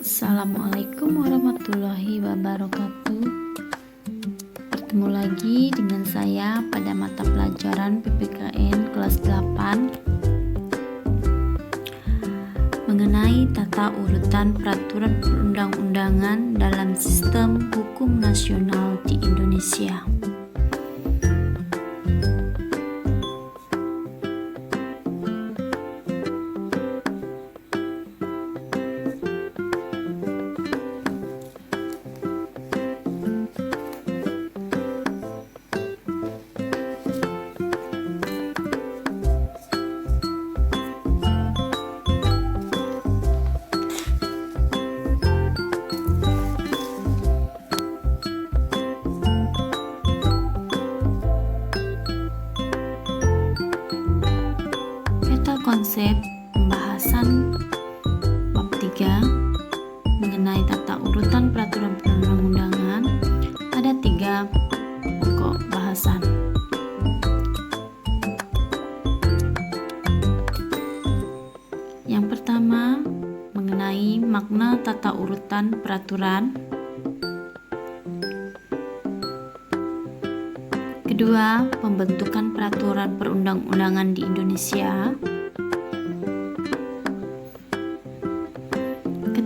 Assalamualaikum warahmatullahi wabarakatuh. Bertemu lagi dengan saya pada mata pelajaran PPKN kelas 8 mengenai tata urutan peraturan perundang-undangan dalam sistem hukum nasional di Indonesia. Konsep pembahasan bab 3 mengenai tata urutan peraturan perundang-undangan ada 3 pokok bahasan. Yang pertama mengenai makna tata urutan peraturan. Kedua, pembentukan peraturan perundang-undangan di Indonesia.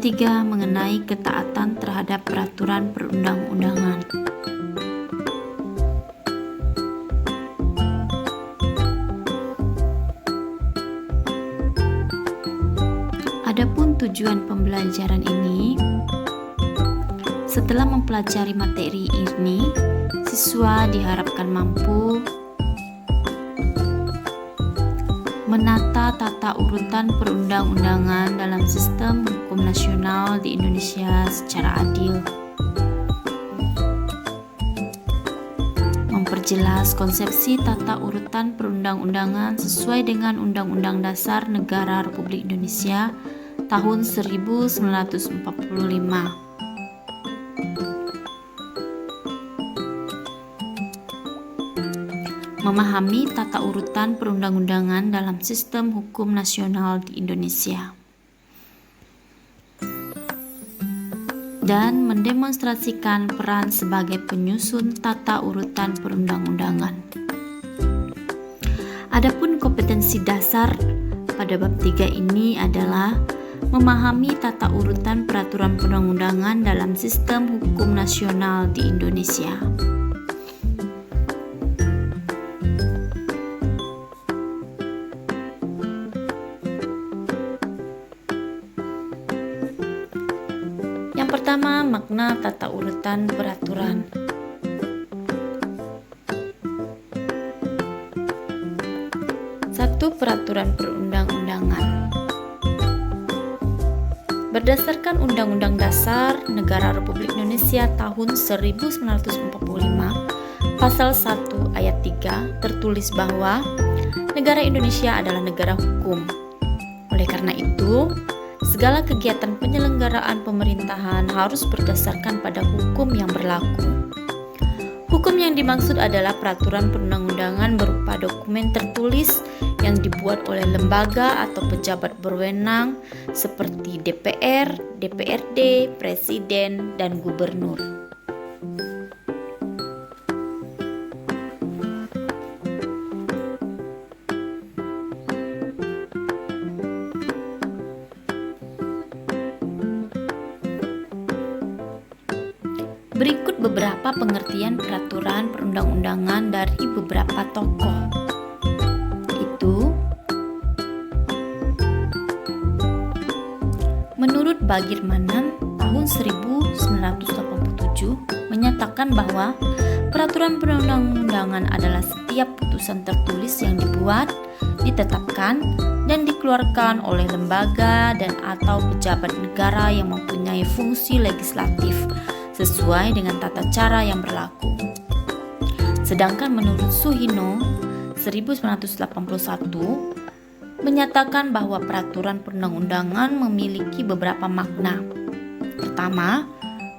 Ketiga, mengenai ketaatan terhadap peraturan perundang-undangan. Adapun tujuan pembelajaran ini, setelah mempelajari materi ini, siswa diharapkan mampu menata tata urutan perundang-undangan dalam sistem hukum nasional di Indonesia secara adil, memperjelas konsepsi tata urutan perundang-undangan sesuai dengan Undang-Undang Dasar Negara Republik Indonesia tahun 1945. Memahami tata urutan perundang-undangan dalam sistem hukum nasional di Indonesia, dan mendemonstrasikan peran sebagai penyusun tata urutan perundang-undangan. Adapun kompetensi dasar pada bab 3 ini adalah memahami tata urutan peraturan perundang-undangan dalam sistem hukum nasional di Indonesia. Yang pertama, makna tata urutan peraturan. Satu, peraturan perundang-undangan. Berdasarkan Undang-Undang Dasar Negara Republik Indonesia tahun 1945, Pasal 1 ayat 3 tertulis bahwa negara Indonesia adalah negara hukum. Oleh karena itu, segala kegiatan penyelenggaraan pemerintahan harus berdasarkan pada hukum yang berlaku. Hukum yang dimaksud adalah peraturan perundang-undangan berupa dokumen tertulis yang dibuat oleh lembaga atau pejabat berwenang seperti DPR, DPRD, Presiden, dan Gubernur. Berikut beberapa pengertian peraturan perundang-undangan dari beberapa tokoh. Itu menurut Bagirmanan tahun 1987 menyatakan bahwa peraturan perundang-undangan adalah setiap putusan tertulis yang dibuat, ditetapkan, dan dikeluarkan oleh lembaga dan atau pejabat negara yang mempunyai fungsi legislatif sesuai dengan tata cara yang berlaku. Sedangkan menurut Suhino 1981 menyatakan bahwa peraturan perundang-undangan memiliki beberapa makna. Pertama,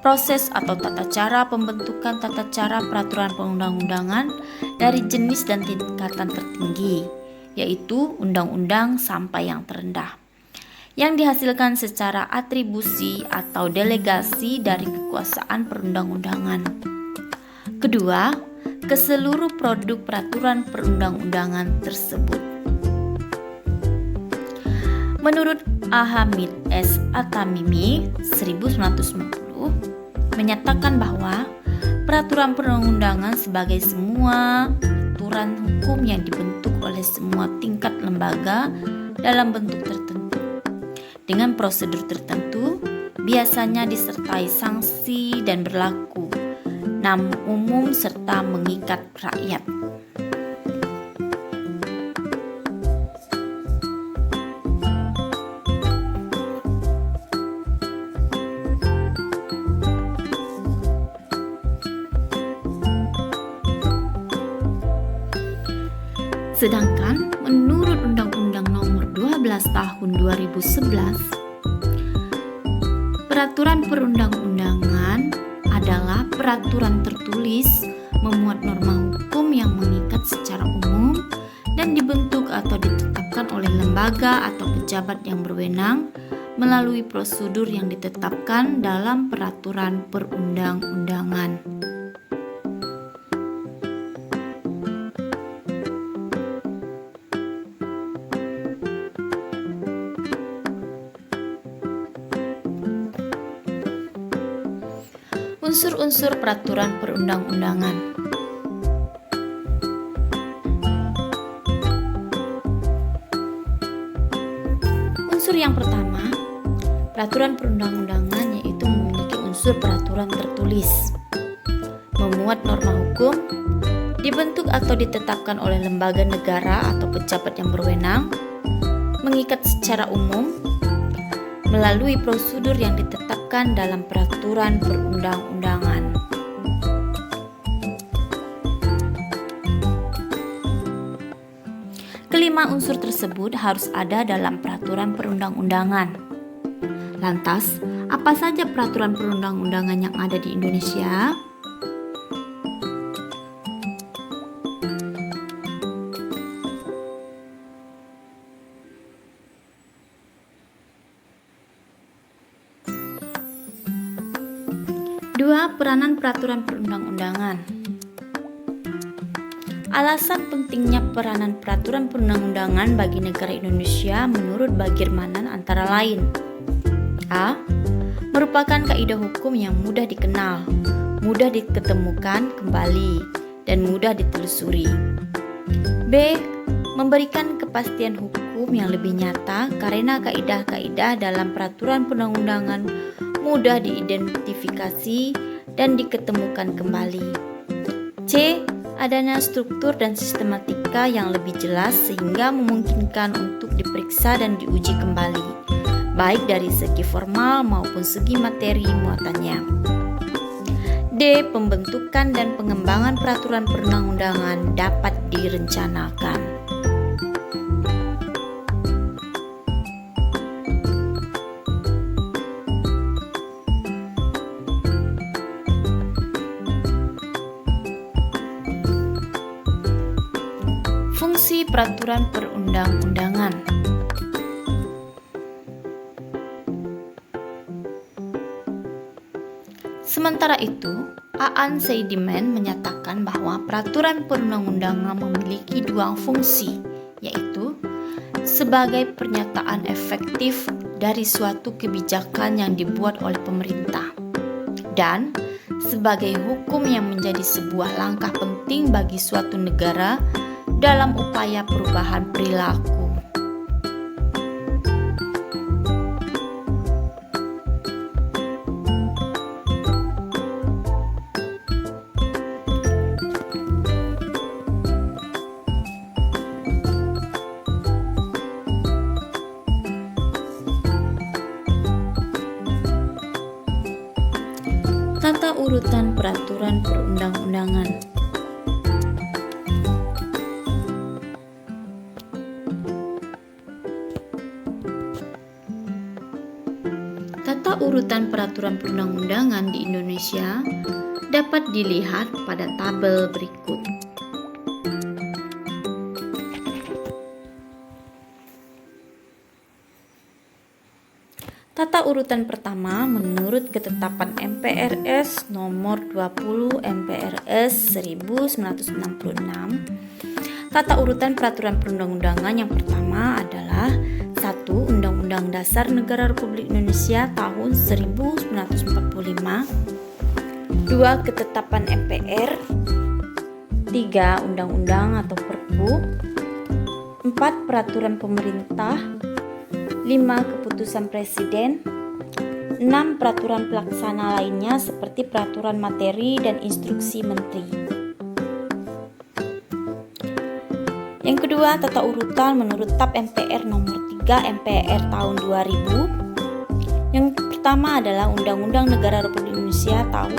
proses atau tata cara pembentukan tata cara peraturan perundang-undangan dari jenis dan tingkatan tertinggi, yaitu undang-undang sampai yang terendah. yang dihasilkan secara atribusi atau delegasi dari kekuasaan perundang-undangan. Kedua, ke seluruh produk peraturan perundang-undangan tersebut. Menurut Hamid S. At-Tamimi 1990 menyatakan bahwa peraturan perundang-undangan sebagai semua aturan hukum yang dibentuk oleh semua tingkat lembaga dalam bentuk tertentu dengan prosedur tertentu, biasanya disertai sanksi dan berlaku umum serta mengikat rakyat. Sedangkan menurut Undang-Undang Nomor 12 Tahun 2011, peraturan perundang-undangan adalah peraturan tertulis memuat norma hukum yang mengikat secara umum dan dibentuk atau ditetapkan oleh lembaga atau pejabat yang berwenang melalui prosedur yang ditetapkan dalam peraturan perundang-undangan. Unsur-unsur peraturan perundang-undangan. Unsur yang pertama, peraturan perundang-undangan yaitu memiliki unsur peraturan tertulis, memuat norma hukum, dibentuk atau ditetapkan oleh lembaga negara atau pejabat yang berwenang, mengikat secara umum, melalui prosedur yang ditetapkan dalam peraturan perundang-undangan. Kelima unsur tersebut harus ada dalam peraturan perundang-undangan. Lantas, apa saja peraturan perundang-undangan yang ada di Indonesia? Dua, peranan peraturan perundang-undangan. Alasan pentingnya peranan peraturan perundang-undangan bagi negara Indonesia menurut Bagirmanan antara lain: A. Merupakan kaidah hukum yang mudah dikenal, mudah diketemukan kembali, dan mudah ditelusuri. B. Memberikan kepastian hukum yang lebih nyata karena kaidah-kaidah dalam peraturan perundang-undangan mudah diidentifikasi dan diketemukan kembali. C. Adanya struktur dan sistematika yang lebih jelas sehingga memungkinkan untuk diperiksa dan diuji kembali, baik dari segi formal maupun segi materi muatannya. D. Pembentukan dan pengembangan peraturan perundang-undangan dapat direncanakan. Fungsi peraturan perundang-undangan. Sementara itu, Aan Seidiman menyatakan bahwa peraturan perundang-undangan memiliki dua fungsi, yaitu sebagai pernyataan efektif dari suatu kebijakan yang dibuat oleh pemerintah dan sebagai hukum yang menjadi sebuah langkah penting bagi suatu negara dalam upaya perubahan perilaku. Tata urutan peraturan perundang-undangan. Tata urutan peraturan perundang-undangan di Indonesia dapat dilihat pada tabel berikut. Tata urutan pertama menurut ketetapan MPRS nomor 20 MPRS 1966. Tata urutan peraturan perundang-undangan yang pertama adalah 1. Undang-Undang Dasar Negara Republik Indonesia tahun 1945. 2. Ketetapan MPR. 3. Undang-undang atau Perpu. 4. Peraturan pemerintah. 5. Keputusan Presiden. 6. Peraturan pelaksana lainnya seperti peraturan materi dan instruksi menteri. Yang kedua, tata urutan menurut TAP MPR nomor 3 MPR tahun 2000. Yang pertama adalah Undang-Undang Negara Republik Indonesia tahun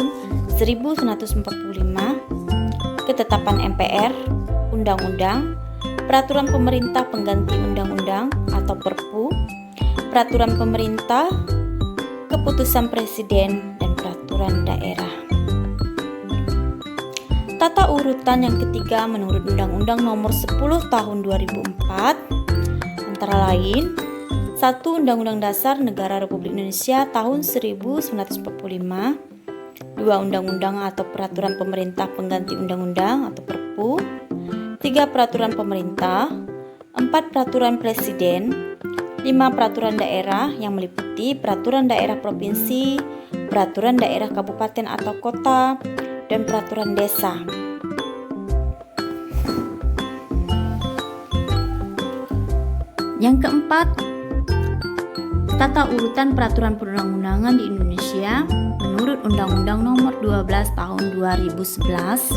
1945, ketetapan MPR, undang-undang, peraturan pemerintah pengganti undang-undang atau Perpu, peraturan pemerintah, keputusan presiden, dan peraturan daerah. Tata urutan yang ketiga menurut Undang-Undang Nomor 10 Tahun 2004 antara lain 1. Undang-Undang Dasar Negara Republik Indonesia tahun 1945. 2. Undang-undang atau peraturan pemerintah pengganti undang-undang atau Perpu. 3. Peraturan pemerintah. 4. Peraturan presiden. 5. Peraturan daerah yang meliputi peraturan daerah provinsi, peraturan daerah kabupaten atau kota, dan peraturan desa. Yang keempat, tata urutan peraturan perundang-undangan di Indonesia menurut Undang-Undang Nomor 12 Tahun 2011.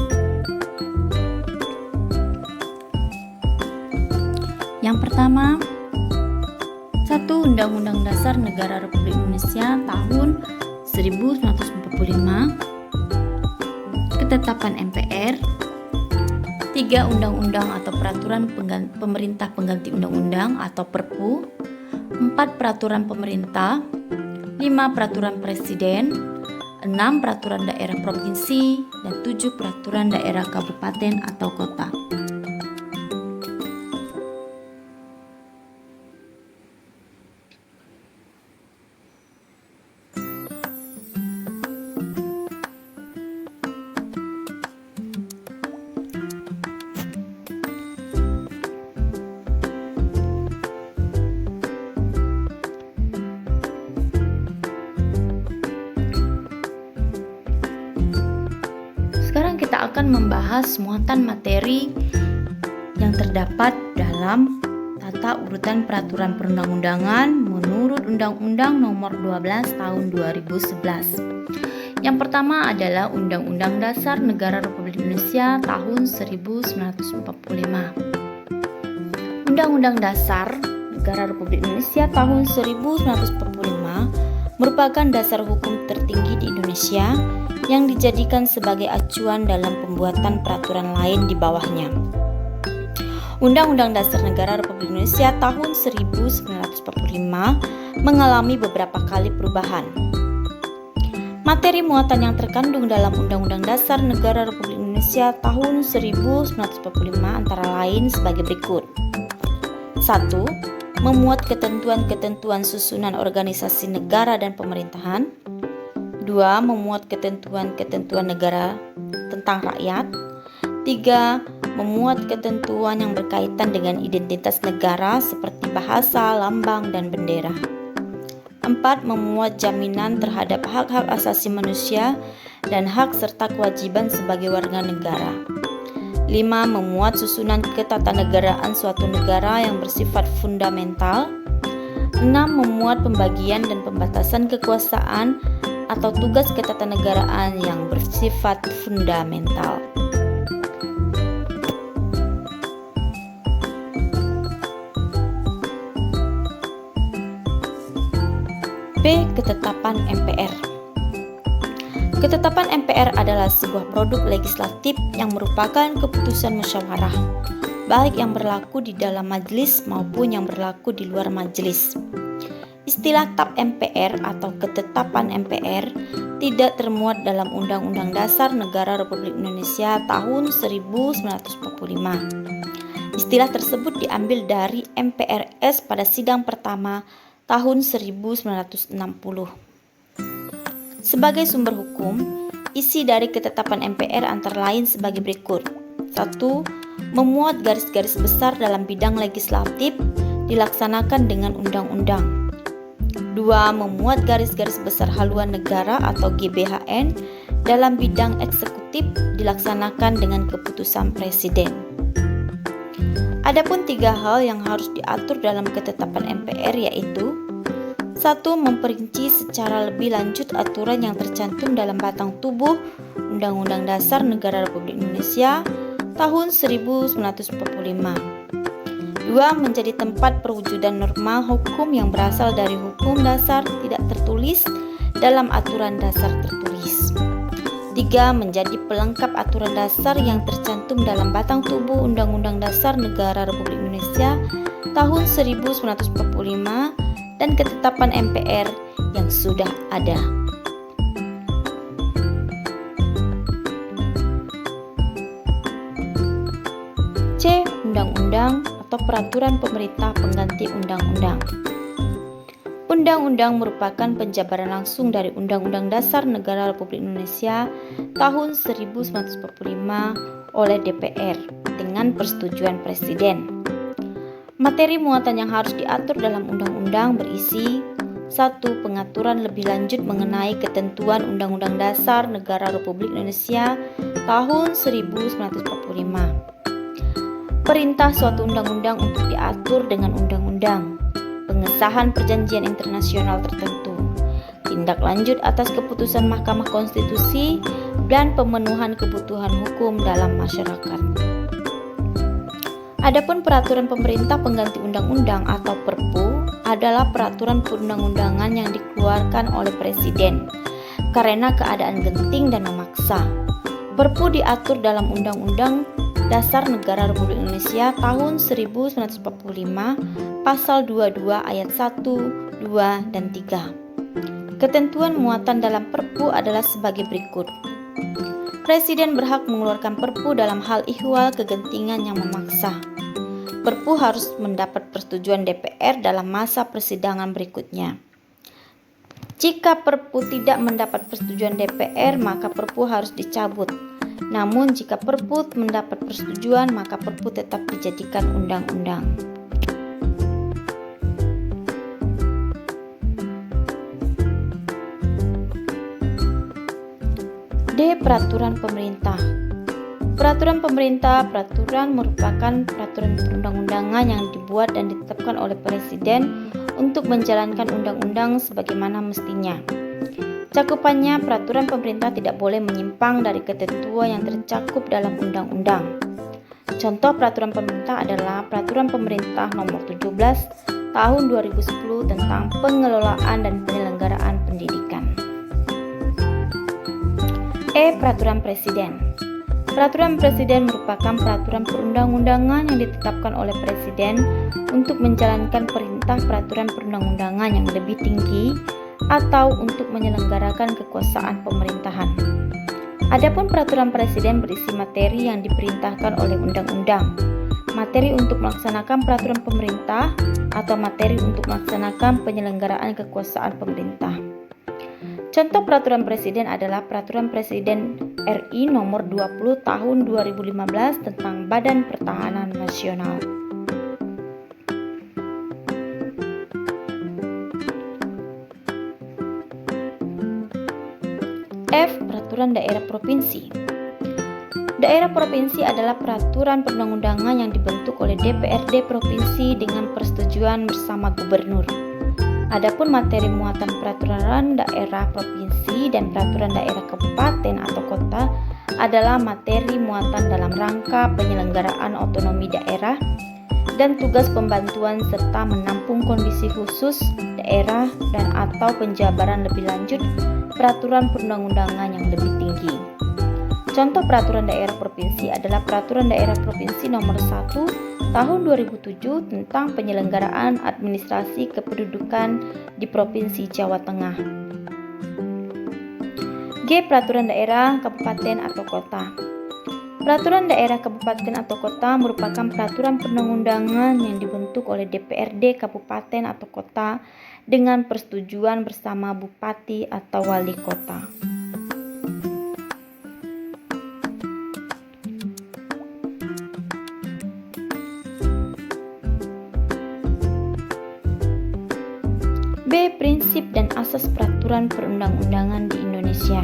Yang pertama, 1. Undang-Undang Dasar Negara Republik Indonesia tahun 1945, ketetapan MPR. 3. Undang-undang atau peraturan pemerintah pengganti undang-undang atau Perpu. 4. Peraturan pemerintah. 5. Peraturan presiden. 6. Peraturan daerah provinsi. Dan 7. Peraturan daerah kabupaten atau kota. Sekarang kita akan membahas muatan materi yang terdapat dalam tata urutan peraturan perundang-undangan menurut Undang-Undang Nomor 12 Tahun 2011. Yang pertama adalah Undang-Undang Dasar Negara Republik Indonesia tahun 1945. Undang-Undang Dasar Negara Republik Indonesia tahun 1945 merupakan dasar hukum tertinggi di Indonesia yang dijadikan sebagai acuan dalam pembuatan peraturan lain di bawahnya. Undang-Undang Dasar Negara Republik Indonesia tahun 1945 mengalami beberapa kali perubahan. Materi muatan yang terkandung dalam Undang-Undang Dasar Negara Republik Indonesia tahun 1945 antara lain sebagai berikut. 1. Memuat ketentuan-ketentuan susunan organisasi negara dan pemerintahan. 2. Memuat ketentuan-ketentuan negara tentang rakyat. 3. Memuat ketentuan yang berkaitan dengan identitas negara seperti bahasa, lambang, dan bendera. 4. Memuat jaminan terhadap hak-hak asasi manusia dan hak serta kewajiban sebagai warga negara. 5. Memuat susunan ketatanegaraan suatu negara yang bersifat fundamental. 6. Memuat pembagian dan pembatasan kekuasaan atau tugas ketatanegaraan yang bersifat fundamental. B. Ketetapan MPR. Ketetapan MPR adalah sebuah produk legislatif yang merupakan keputusan musyawarah, baik yang berlaku di dalam majelis maupun yang berlaku di luar majelis. Istilah TAP MPR atau Ketetapan MPR tidak termuat dalam Undang-Undang Dasar Negara Republik Indonesia tahun 1945. Istilah tersebut diambil dari MPRS pada sidang pertama tahun 1960. Sebagai sumber hukum, isi dari ketetapan MPR antara lain sebagai berikut. 1. Memuat garis-garis besar dalam bidang legislatif dilaksanakan dengan undang-undang. 2. Memuat garis-garis besar haluan negara atau GBHN dalam bidang eksekutif dilaksanakan dengan keputusan Presiden. Adapun 3 hal yang harus diatur dalam ketetapan MPR yaitu 1. Memperinci secara lebih lanjut aturan yang tercantum dalam batang tubuh Undang-Undang Dasar Negara Republik Indonesia tahun 1945. 2. Menjadi tempat perwujudan norma hukum yang berasal dari hukum dasar tidak tertulis dalam aturan dasar tertulis. 3. Menjadi pelengkap aturan dasar yang tercantum dalam batang tubuh Undang-Undang Dasar Negara Republik Indonesia tahun 1945 dan ketetapan MPR yang sudah ada. C. Undang-undang atau peraturan pemerintah pengganti undang-undang. Undang-undang merupakan penjabaran langsung dari Undang-Undang Dasar Negara Republik Indonesia tahun 1945 oleh DPR dengan persetujuan Presiden. Materi muatan yang harus diatur dalam undang-undang berisi 1. Pengaturan lebih lanjut mengenai ketentuan Undang-Undang Dasar Negara Republik Indonesia tahun 1945. Perintah suatu undang-undang untuk diatur dengan undang-undang. Pengesahan perjanjian internasional tertentu, tindak lanjut atas keputusan Mahkamah Konstitusi, dan pemenuhan kebutuhan hukum dalam masyarakat. Adapun peraturan pemerintah pengganti undang-undang atau Perpu adalah peraturan perundang-undangan yang dikeluarkan oleh Presiden karena keadaan genting dan memaksa. Perpu diatur dalam Undang-Undang Dasar Negara Republik Indonesia tahun 1945 pasal 22 ayat 1, 2, dan 3. Ketentuan muatan dalam Perpu adalah sebagai berikut. Presiden berhak mengeluarkan Perpu dalam hal ihwal kegentingan yang memaksa. Perpu harus mendapat persetujuan DPR dalam masa persidangan berikutnya. Jika Perpu tidak mendapat persetujuan DPR, maka Perpu harus dicabut. Namun jika Perpu mendapat persetujuan, maka Perpu tetap dijadikan undang-undang. D. Peraturan pemerintah. Peraturan pemerintah, peraturan merupakan peraturan perundang-undangan yang dibuat dan ditetapkan oleh Presiden untuk menjalankan undang-undang sebagaimana mestinya. Cakupannya, peraturan pemerintah tidak boleh menyimpang dari ketentuan yang tercakup dalam undang-undang. Contoh peraturan pemerintah adalah Peraturan Pemerintah Nomor 17 Tahun 2010 tentang pengelolaan dan penyelenggaraan pendidikan. E. Peraturan Presiden. Peraturan Presiden merupakan peraturan perundang-undangan yang ditetapkan oleh Presiden untuk menjalankan perintah peraturan perundang-undangan yang lebih tinggi atau untuk menyelenggarakan kekuasaan pemerintahan. Adapun peraturan Presiden berisi materi yang diperintahkan oleh undang-undang, materi untuk melaksanakan peraturan pemerintah, atau materi untuk melaksanakan penyelenggaraan kekuasaan pemerintah. Contoh peraturan Presiden adalah Peraturan Presiden RI Nomor 20 Tahun 2015 tentang Badan Pertahanan Nasional. F. Peraturan Daerah Provinsi. Daerah provinsi adalah peraturan perundang-undangan yang dibentuk oleh DPRD provinsi dengan persetujuan bersama gubernur. Adapun materi muatan peraturan daerah provinsi dan peraturan daerah kabupaten atau kota adalah materi muatan dalam rangka penyelenggaraan otonomi daerah dan tugas pembantuan serta menampung kondisi khusus daerah dan atau penjabaran lebih lanjut peraturan perundang-undangan yang lebih tinggi. Contoh peraturan daerah provinsi adalah Peraturan Daerah Provinsi Nomor 1 Tahun 2007 tentang penyelenggaraan administrasi kependudukan di Provinsi Jawa Tengah. G. Peraturan daerah kabupaten atau kota. Peraturan daerah kabupaten atau kota merupakan peraturan perundang-undangan yang dibentuk oleh DPRD kabupaten atau kota dengan persetujuan bersama bupati atau wali kota. B. Prinsip dan asas peraturan perundang-undangan di Indonesia.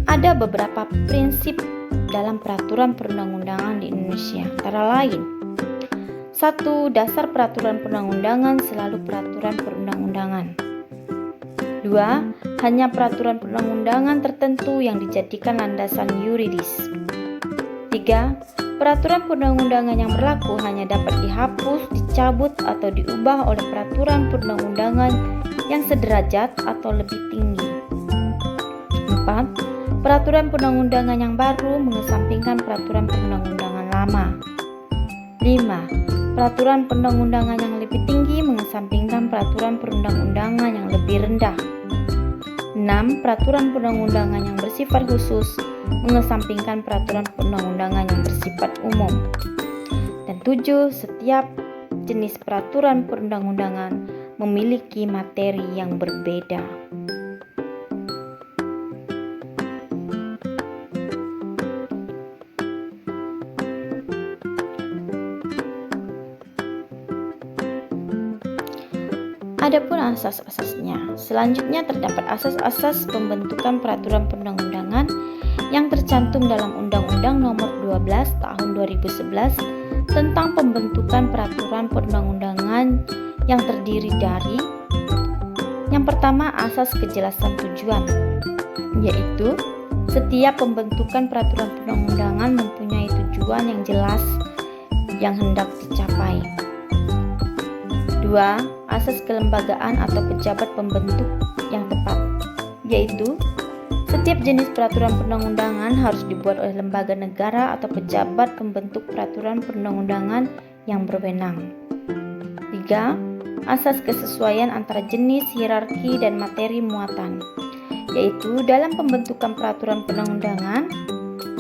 Ada beberapa prinsip dalam peraturan perundang-undangan di Indonesia, antara lain: 1. Dasar peraturan perundang-undangan selalu peraturan perundang-undangan. 2. Hanya peraturan perundang-undangan tertentu yang dijadikan landasan yuridis. 3. Peraturan perundang-undangan yang berlaku hanya dapat dihapus, dicabut, atau diubah oleh peraturan perundang-undangan yang sederajat atau lebih tinggi. 4. Peraturan perundang-undangan yang baru mengesampingkan peraturan perundang-undangan lama. 5. Peraturan perundang-undangan yang lebih tinggi mengesampingkan peraturan perundang-undangan yang lebih rendah. 6. Peraturan perundang-undangan yang bersifat khusus mengesampingkan peraturan perundang-undangan yang bersifat umum. Dan 7. Setiap jenis peraturan perundang-undangan memiliki materi yang berbeda. Adapun asas-asasnya, selanjutnya terdapat asas-asas pembentukan peraturan perundang-undangan yang tercantum dalam Undang-Undang Nomor 12 Tahun 2011 tentang pembentukan peraturan perundang-undangan, yang terdiri dari: yang pertama, asas kejelasan tujuan, yaitu setiap pembentukan peraturan perundang-undangan mempunyai tujuan yang jelas yang hendak dicapai. 2. Asas kelembagaan atau pejabat pembentuk yang tepat, yaitu setiap jenis peraturan perundang-undangan harus dibuat oleh lembaga negara atau pejabat pembentuk peraturan perundang-undangan yang berwenang. 3. Asas kesesuaian antara jenis, hierarki, dan materi muatan, yaitu dalam pembentukan peraturan perundang-undangan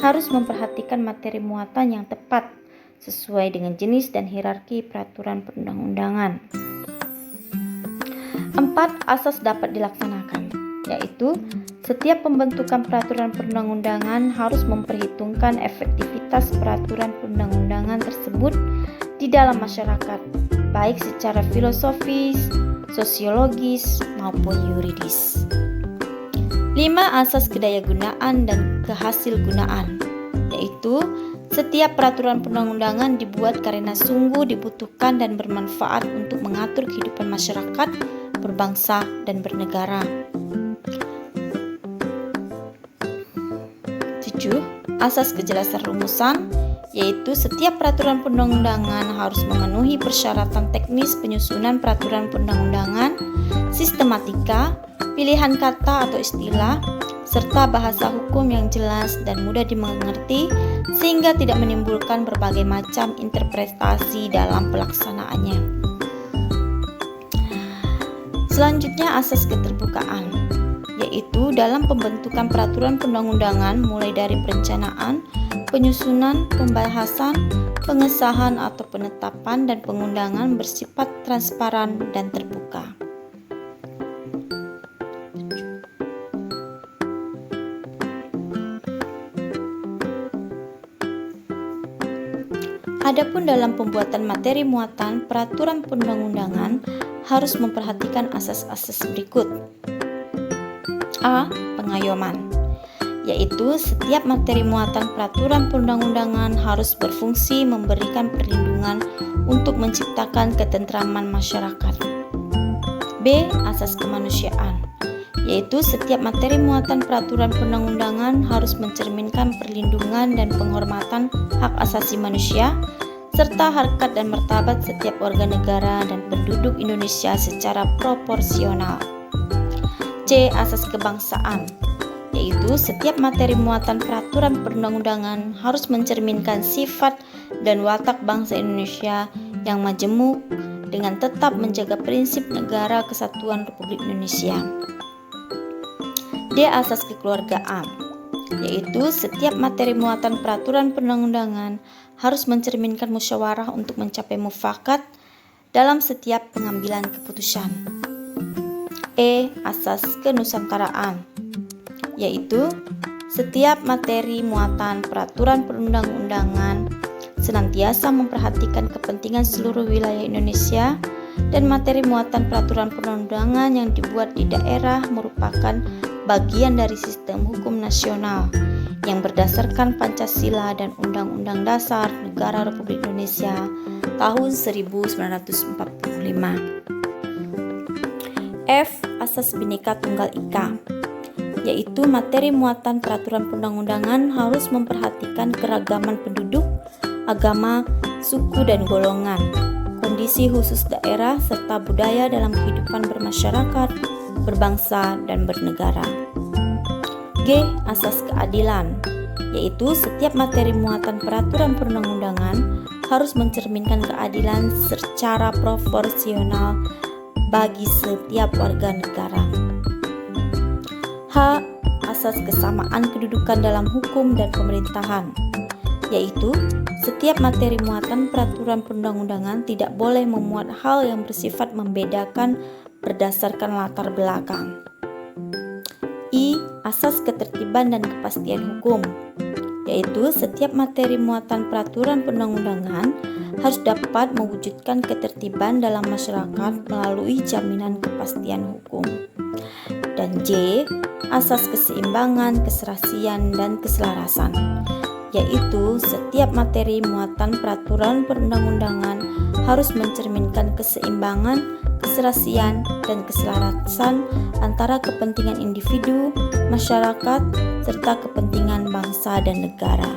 harus memperhatikan materi muatan yang tepat sesuai dengan jenis dan hierarki peraturan perundang-undangan. 4. Asas dapat dilaksanakan, yaitu setiap pembentukan peraturan perundang-undangan harus memperhitungkan efektivitas peraturan perundang-undangan tersebut di dalam masyarakat, baik secara filosofis, sosiologis, maupun yuridis. 5. Asas kedayagunaan dan kehasilgunaan, yaitu setiap peraturan perundang-undangan dibuat karena sungguh dibutuhkan dan bermanfaat untuk mengatur kehidupan masyarakat, berbangsa, dan bernegara. 7. Asas kejelasan rumusan, yaitu setiap peraturan perundang-undangan harus memenuhi persyaratan teknis penyusunan peraturan perundang-undangan, sistematika, pilihan kata atau istilah, serta bahasa hukum yang jelas dan mudah dimengerti sehingga tidak menimbulkan berbagai macam interpretasi dalam pelaksanaannya. Selanjutnya, asas keterbukaan, yaitu dalam pembentukan peraturan perundang-undangan mulai dari perencanaan, penyusunan, pembahasan, pengesahan atau penetapan dan pengundangan bersifat transparan dan terbuka. Adapun dalam pembuatan materi muatan peraturan perundang-undangan harus memperhatikan asas-asas berikut. A. Pengayoman, yaitu setiap materi muatan peraturan perundang-undangan harus berfungsi memberikan perlindungan untuk menciptakan ketentraman masyarakat. B. Asas kemanusiaan, yaitu setiap materi muatan peraturan perundang-undangan harus mencerminkan perlindungan dan penghormatan hak asasi manusia serta harkat dan martabat setiap warga negara dan penduduk Indonesia secara proporsional. C. Asas kebangsaan, yaitu setiap materi muatan peraturan perundang-undangan harus mencerminkan sifat dan watak bangsa Indonesia yang majemuk dengan tetap menjaga prinsip negara kesatuan Republik Indonesia. D. Asas kekeluargaan, yaitu setiap materi muatan peraturan perundang-undangan harus mencerminkan musyawarah untuk mencapai mufakat dalam setiap pengambilan keputusan. Asas kenusantaraan, yaitu setiap materi muatan peraturan perundang-undangan senantiasa memperhatikan kepentingan seluruh wilayah Indonesia, dan materi muatan peraturan perundang-undangan yang dibuat di daerah merupakan bagian dari sistem hukum nasional yang berdasarkan Pancasila dan Undang-Undang Dasar Negara Republik Indonesia tahun 1945. Asas Bhinneka Tunggal Ika, yaitu materi muatan peraturan perundang-undangan harus memperhatikan keragaman penduduk, agama, suku dan golongan, kondisi khusus daerah serta budaya dalam kehidupan bermasyarakat, berbangsa dan bernegara. Asas keadilan, yaitu setiap materi muatan peraturan perundang-undangan harus mencerminkan keadilan secara proporsional bagi setiap warga negara. Asas kesamaan kedudukan dalam hukum dan pemerintahan, yaitu setiap materi muatan peraturan perundang-undangan tidak boleh memuat hal yang bersifat membedakan berdasarkan latar belakang. Asas ketertiban dan kepastian hukum, yaitu setiap materi muatan peraturan perundang-undangan harus dapat mewujudkan ketertiban dalam masyarakat melalui jaminan kepastian hukum. Dan asas keseimbangan, keserasian, dan keselarasan, yaitu setiap materi muatan peraturan perundang-undangan harus mencerminkan keseimbangan, keserasian, dan keselarasan antara kepentingan individu, masyarakat, serta kepentingan bangsa dan negara.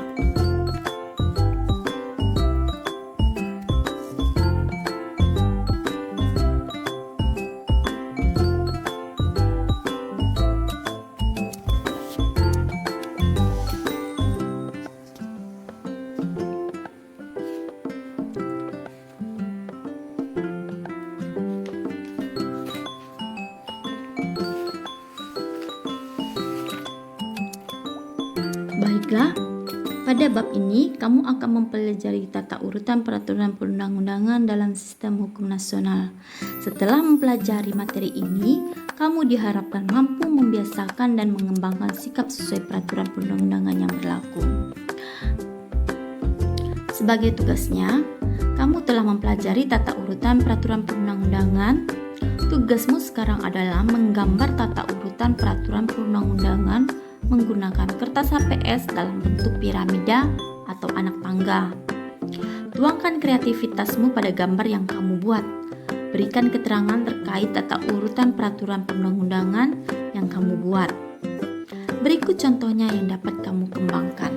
Baiklah, pada bab ini kamu akan mempelajari tata urutan peraturan perundang-undangan dalam sistem hukum nasional. Setelah mempelajari materi ini, kamu diharapkan mampu membiasakan dan mengembangkan sikap sesuai peraturan perundang-undangan yang berlaku. Sebagai tugasnya, kamu telah mempelajari tata urutan peraturan perundang-undangan. Tugasmu sekarang adalah menggambar tata urutan peraturan perundang-undangan menggunakan kertas HPS dalam bentuk piramida atau anak tangga. Tuangkan kreativitasmu pada gambar yang kamu buat. Berikan keterangan terkait tata urutan peraturan perundang-undangan yang kamu buat. Berikut contohnya yang dapat kamu kembangkan.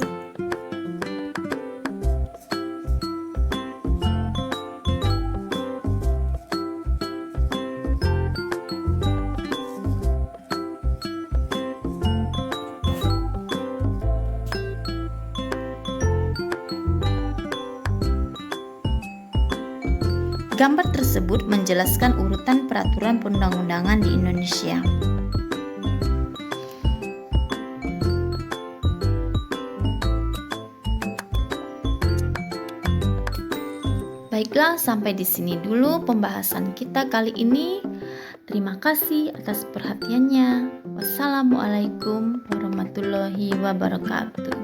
Gambar tersebut menjelaskan urutan peraturan perundang-undangan di Indonesia. Baiklah, sampai di sini dulu pembahasan kita kali ini. Terima kasih atas perhatiannya. Wassalamualaikum warahmatullahi wabarakatuh.